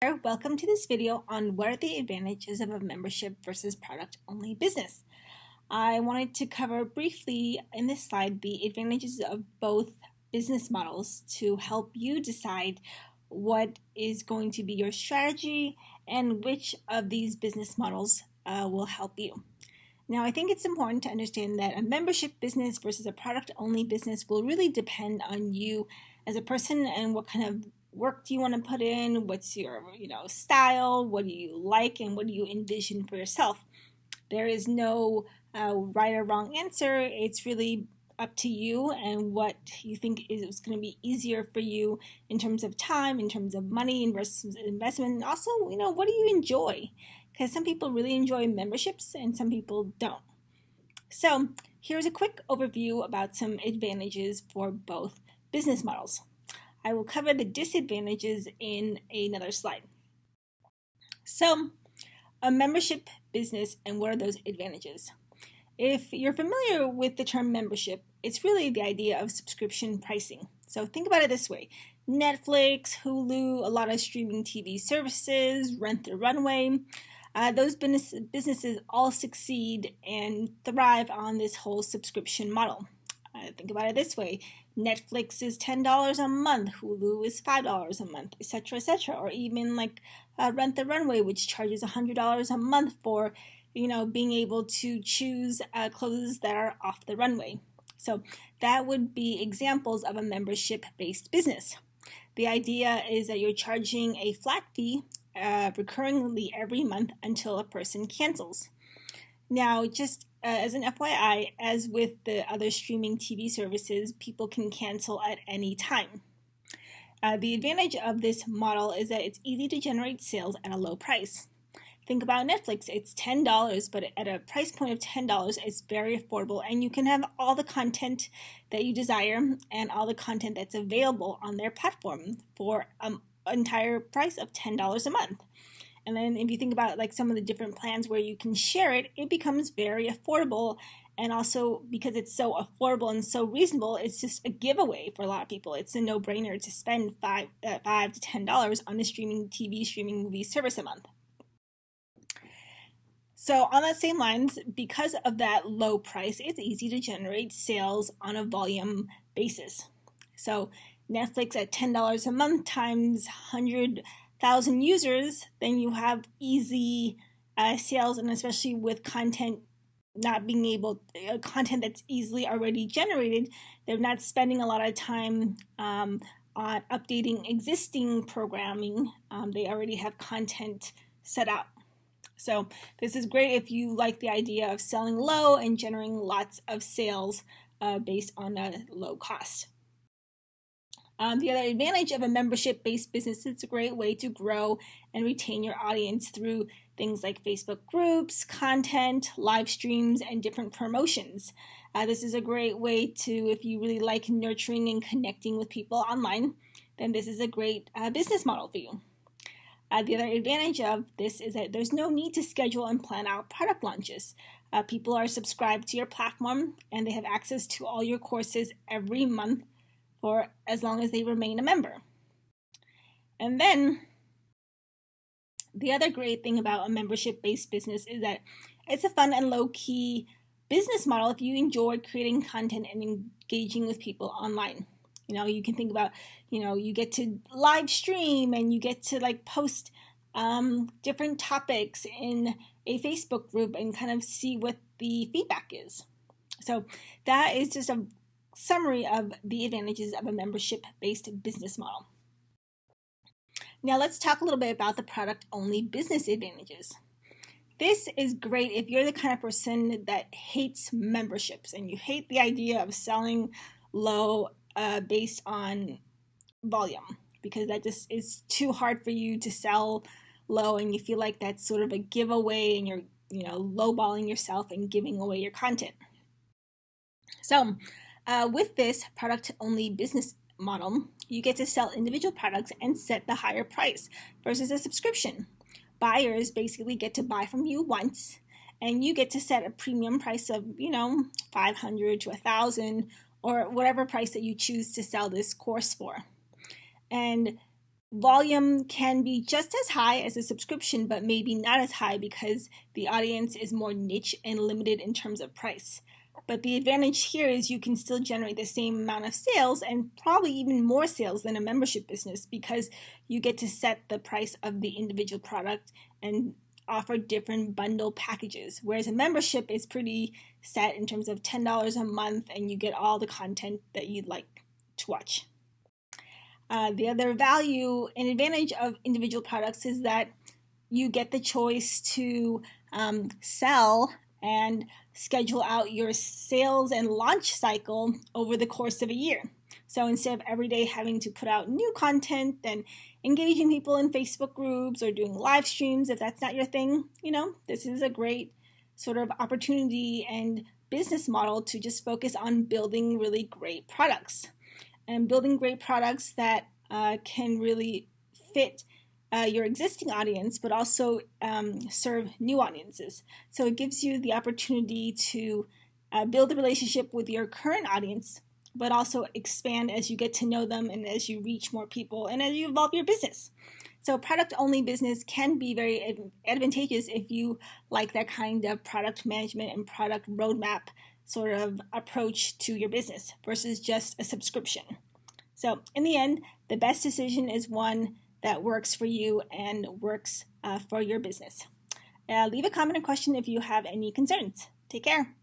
Welcome to this video on what are the advantages of a membership versus product-only business. I wanted to cover briefly in this slide the advantages of both business models to help you decide what is going to be your strategy and which of these business models will help you. Now, I think it's important to understand that a membership business versus a product-only business will really depend on you as a person and what kind of work do you want to put in, what's your style, what do you like, and what do you envision for yourself. There is no right or wrong answer. It's really up to you and what you think is going to be easier for you in terms of time, in terms of money versus investment, and also, what do you enjoy? Because some people really enjoy memberships and some people don't. So here's a quick overview about some advantages for both business models. I will cover the disadvantages in another slide. So, a membership business and what are those advantages? If you're familiar with the term membership, it's really the idea of subscription pricing. So think about it this way. Netflix, Hulu, a lot of streaming TV services, Rent the Runway, those businesses all succeed and thrive on this whole subscription model. Think about it this way. Netflix is $10 a month, Hulu is $5 a month, etc., etc. Or even like Rent the Runway, which charges $100 a month for being able to choose clothes that are off the runway. So that would be examples of a membership-based business. The idea is that you're charging a flat fee recurringly every month until a person cancels. Now, just as an FYI, as with the other streaming TV services, people can cancel at any time. The advantage of this model is that it's easy to generate sales at a low price. Think about Netflix. It's $10, but at a price point of $10, it's very affordable, and you can have all the content that you desire and all the content that's available on their platform for an entire price of $10 a month. And then if you think about like some of the different plans where you can share it, it becomes very affordable. And also because it's so affordable and so reasonable, it's just a giveaway for a lot of people. It's a no-brainer to spend $5 to $10 on a streaming movie service a month. So on that same lines, because of that low price, it's easy to generate sales on a volume basis. So Netflix at $10 a month times 100,000 users, then you have easy sales, and especially with content not being able, content that's easily already generated, they're not spending a lot of time on updating existing programming. They already have content set up. So this is great if you like the idea of selling low and generating lots of sales based on a low cost. The other advantage of a membership-based business, it's a great way to grow and retain your audience through things like Facebook groups, content, live streams, and different promotions. This is a great way to, if you really like nurturing and connecting with people online, then this is a great business model for you. The other advantage of this is that there's no need to schedule and plan out product launches. People are subscribed to your platform and they have access to all your courses every month for as long as they remain a member. And then the other great thing about a membership-based business is that it's a fun and low-key business model if you enjoy creating content and engaging with people online. You can think about, you get to live stream and you get to like post different topics in a Facebook group and kind of see what the feedback is. So that is just a summary of the advantages of a membership-based business model. Now let's talk a little bit about the product-only business advantages. This is great if you're the kind of person that hates memberships and you hate the idea of selling low based on volume, because that just is too hard for you to sell low and you feel like that's sort of a giveaway and you're lowballing yourself and giving away your content. So with this product-only business model, you get to sell individual products and set the higher price versus a subscription. Buyers basically get to buy from you once and you get to set a premium price of, $500 to $1,000 or whatever price that you choose to sell this course for. And Volume can be just as high as a subscription, but maybe not as high because the audience is more niche and limited in terms of price. But the advantage here is you can still generate the same amount of sales and probably even more sales than a membership business because you get to set the price of the individual product and offer different bundle packages. Whereas a membership is pretty set in terms of $10 a month and you get all the content that you'd like to watch. The other value and advantage of individual products is that you get the choice to sell and schedule out your sales and launch cycle over the course of a year. So instead of every day having to put out new content and engaging people in Facebook groups or doing live streams, if that's not your thing, this is a great sort of opportunity and business model to just focus on building really great products and building great products that can really fit your existing audience, but also serve new audiences. So it gives you the opportunity to build a relationship with your current audience, but also expand as you get to know them and as you reach more people and as you evolve your business. So product-only business can be very advantageous if you like that kind of product management and product roadmap sort of approach to your business versus just a subscription. So in the end, the best decision is one that works for you and works for your business. Leave a comment or question if you have any concerns. Take care.